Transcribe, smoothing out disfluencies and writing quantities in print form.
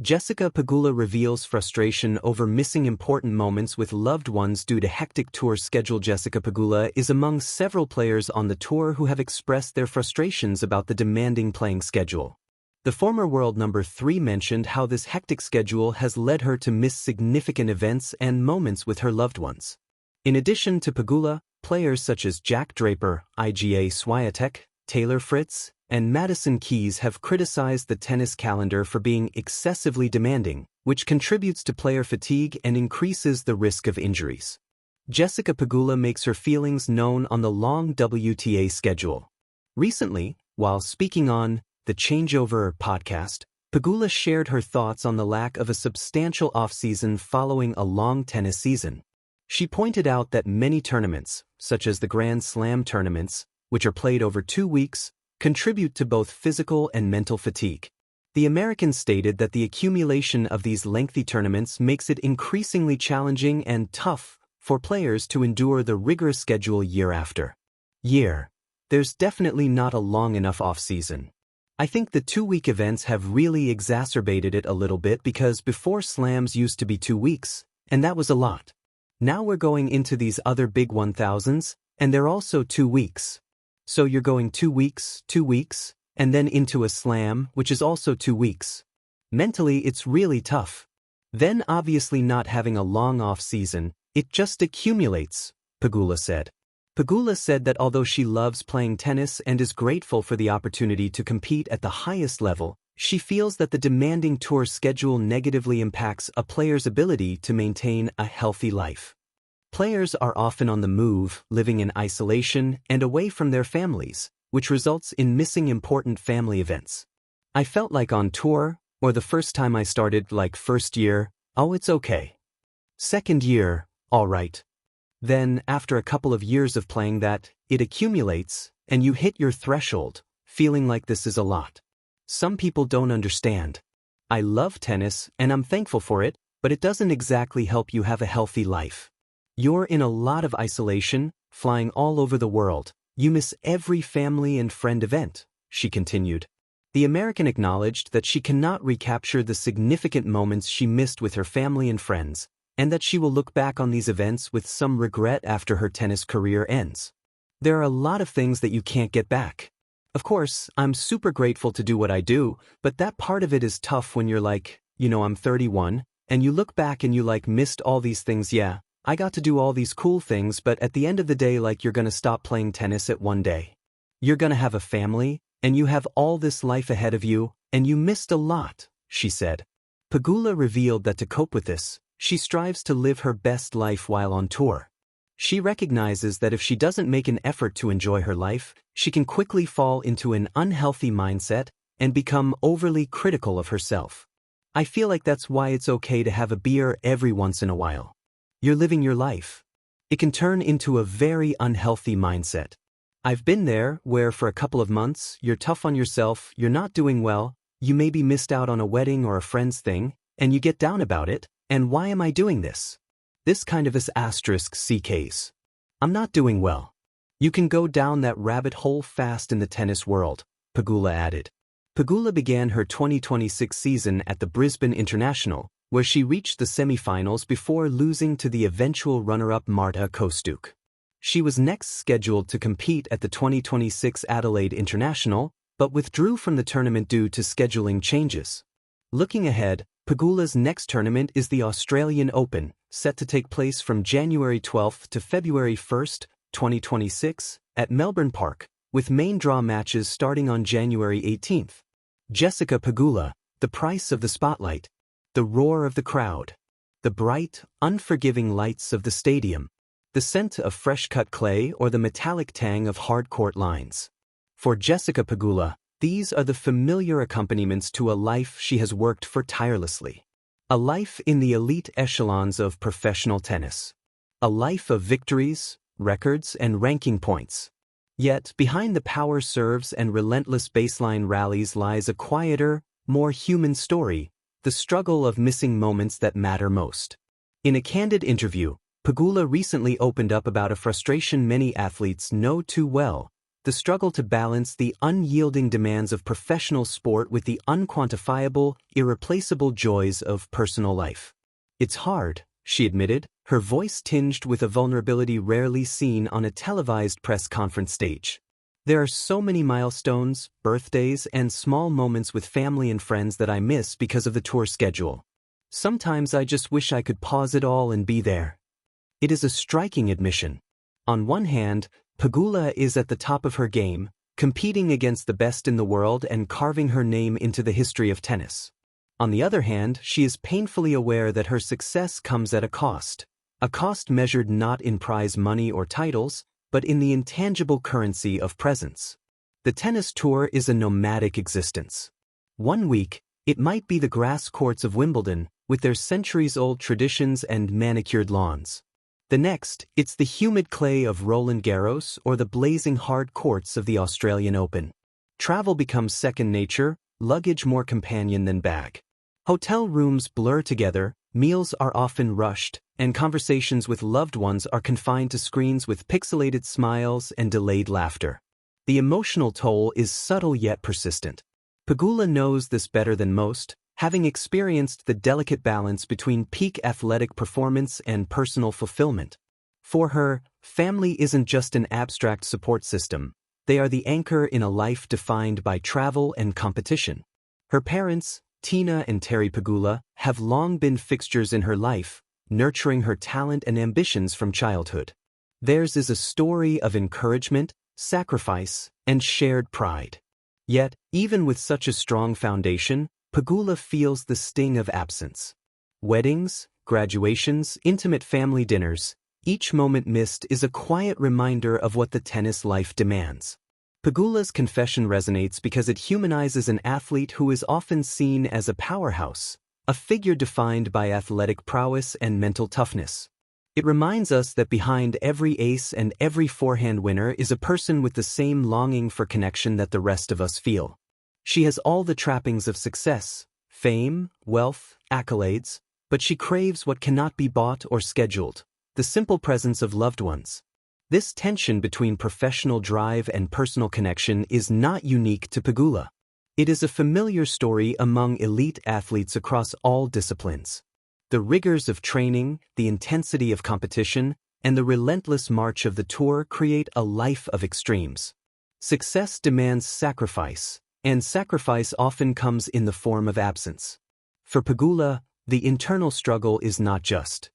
Jessica Pegula reveals frustration over missing important moments with loved ones due to hectic tour schedule. Jessica Pegula is among several players on the tour who have expressed their frustrations about the demanding playing schedule. The former world number 3 mentioned how this hectic schedule has led her to miss significant events and moments with her loved ones. In addition to Pegula, players such as Jack Draper, Iga Swiatek, Taylor Fritz, and Madison Keys have criticized the tennis calendar for being excessively demanding, which contributes to player fatigue and increases the risk of injuries. Jessica Pegula makes her feelings known on the long WTA schedule. Recently, while speaking on the Changeover podcast, Pegula shared her thoughts on the lack of a substantial off-season following a long tennis season. She pointed out that many tournaments, such as the Grand Slam tournaments, which are played over 2 weeks, contribute to both physical and mental fatigue. The American stated that the accumulation of these lengthy tournaments makes it increasingly challenging and tough for players to endure the rigorous schedule year after year. There's definitely not a long enough off-season. I think the 2-week events have really exacerbated it a little bit because before slams used to be 2 weeks, and that was a lot. Now we're going into these other big 1000s, and they're also 2 weeks. So you're going 2 weeks, 2 weeks, and then into a slam, which is also 2 weeks. Mentally, it's really tough. Then obviously not having a long off-season, it just accumulates, Pegula said. Pegula said that although she loves playing tennis and is grateful for the opportunity to compete at the highest level, she feels that the demanding tour schedule negatively impacts a player's ability to maintain a healthy life. Players are often on the move, living in isolation and away from their families, which results in missing important family events. I felt like on tour, or the first time I started, like first year, oh it's okay. Second year, all right. Then, after a couple of years of playing that, it accumulates, and you hit your threshold, feeling like this is a lot. Some people don't understand. I love tennis, and I'm thankful for it, but it doesn't exactly help you have a healthy life. You're in a lot of isolation, flying all over the world. You miss every family and friend event, she continued. The American acknowledged that she cannot recapture the significant moments she missed with her family and friends, and that she will look back on these events with some regret after her tennis career ends. There are a lot of things that you can't get back. Of course, I'm super grateful to do what I do, but that part of it is tough when you're like, I'm 31, and you look back and you missed all these things. Yeah, I got to do all these cool things, but at the end of the day, you're gonna stop playing tennis at one day. You're gonna have a family, and you have all this life ahead of you, and you missed a lot, she said. Pegula revealed that to cope with this, she strives to live her best life while on tour. She recognizes that if she doesn't make an effort to enjoy her life, she can quickly fall into an unhealthy mindset and become overly critical of herself. I feel like that's why it's okay to have a beer every once in a while. You're living your life. It can turn into a very unhealthy mindset. I've been there, where for a couple of months, you're tough on yourself, you're not doing well, you maybe missed out on a wedding or a friend's thing, and you get down about it, and why am I doing this? This kind of is *C case. I'm not doing well. You can go down that rabbit hole fast in the tennis world, Pegula added. Pegula began her 2026 season at the Brisbane International, where she reached the semi-finals before losing to the eventual runner-up Marta Kostyuk. She was next scheduled to compete at the 2026 Adelaide International, but withdrew from the tournament due to scheduling changes. Looking ahead, Pegula's next tournament is the Australian Open, set to take place from January 12 to February 1, 2026, at Melbourne Park, with main draw matches starting on January 18. Jessica Pegula, the price of the spotlight. The roar of the crowd. The bright, unforgiving lights of the stadium. The scent of fresh-cut clay or the metallic tang of hard-court lines. For Jessica Pegula, these are the familiar accompaniments to a life she has worked for tirelessly. A life in the elite echelons of professional tennis. A life of victories, records, and ranking points. Yet, behind the power serves and relentless baseline rallies lies a quieter, more human story, the struggle of missing moments that matter most. In a candid interview, Pegula recently opened up about a frustration many athletes know too well, the the struggle to balance the unyielding demands of professional sport with the unquantifiable, irreplaceable joys of personal life. "It's hard," she admitted, her voice tinged with a vulnerability rarely seen on a televised press conference stage. "There are so many milestones, birthdays, and small moments with family and friends that I miss because of the tour schedule. Sometimes I just wish I could pause it all and be there." It is a striking admission. On one hand, Pegula is at the top of her game, competing against the best in the world and carving her name into the history of tennis. On the other hand, she is painfully aware that her success comes at a cost measured not in prize money or titles, but in the intangible currency of presence. The tennis tour is a nomadic existence. One week, it might be the grass courts of Wimbledon, with their centuries-old traditions and manicured lawns. The next, it's the humid clay of Roland Garros or the blazing hard courts of the Australian Open. Travel becomes second nature, luggage more companion than bag. Hotel rooms blur together, meals are often rushed, and conversations with loved ones are confined to screens with pixelated smiles and delayed laughter. The emotional toll is subtle yet persistent. Pegula knows this better than most, having experienced the delicate balance between peak athletic performance and personal fulfillment. For her, family isn't just an abstract support system, they are the anchor in a life defined by travel and competition. Her parents, Tina and Terry Pegula, have long been fixtures in her life, nurturing her talent and ambitions from childhood. Theirs is a story of encouragement, sacrifice, and shared pride. Yet, even with such a strong foundation, Pegula feels the sting of absence. Weddings, graduations, intimate family dinners, each moment missed is a quiet reminder of what the tennis life demands. Pegula's confession resonates because it humanizes an athlete who is often seen as a powerhouse, a figure defined by athletic prowess and mental toughness. It reminds us that behind every ace and every forehand winner is a person with the same longing for connection that the rest of us feel. She has all the trappings of success, fame, wealth, accolades, but she craves what cannot be bought or scheduled, the simple presence of loved ones. This tension between professional drive and personal connection is not unique to Pegula. It is a familiar story among elite athletes across all disciplines. The rigors of training, the intensity of competition, and the relentless march of the tour create a life of extremes. Success demands sacrifice, and sacrifice often comes in the form of absence. For Pegula, the internal struggle is not just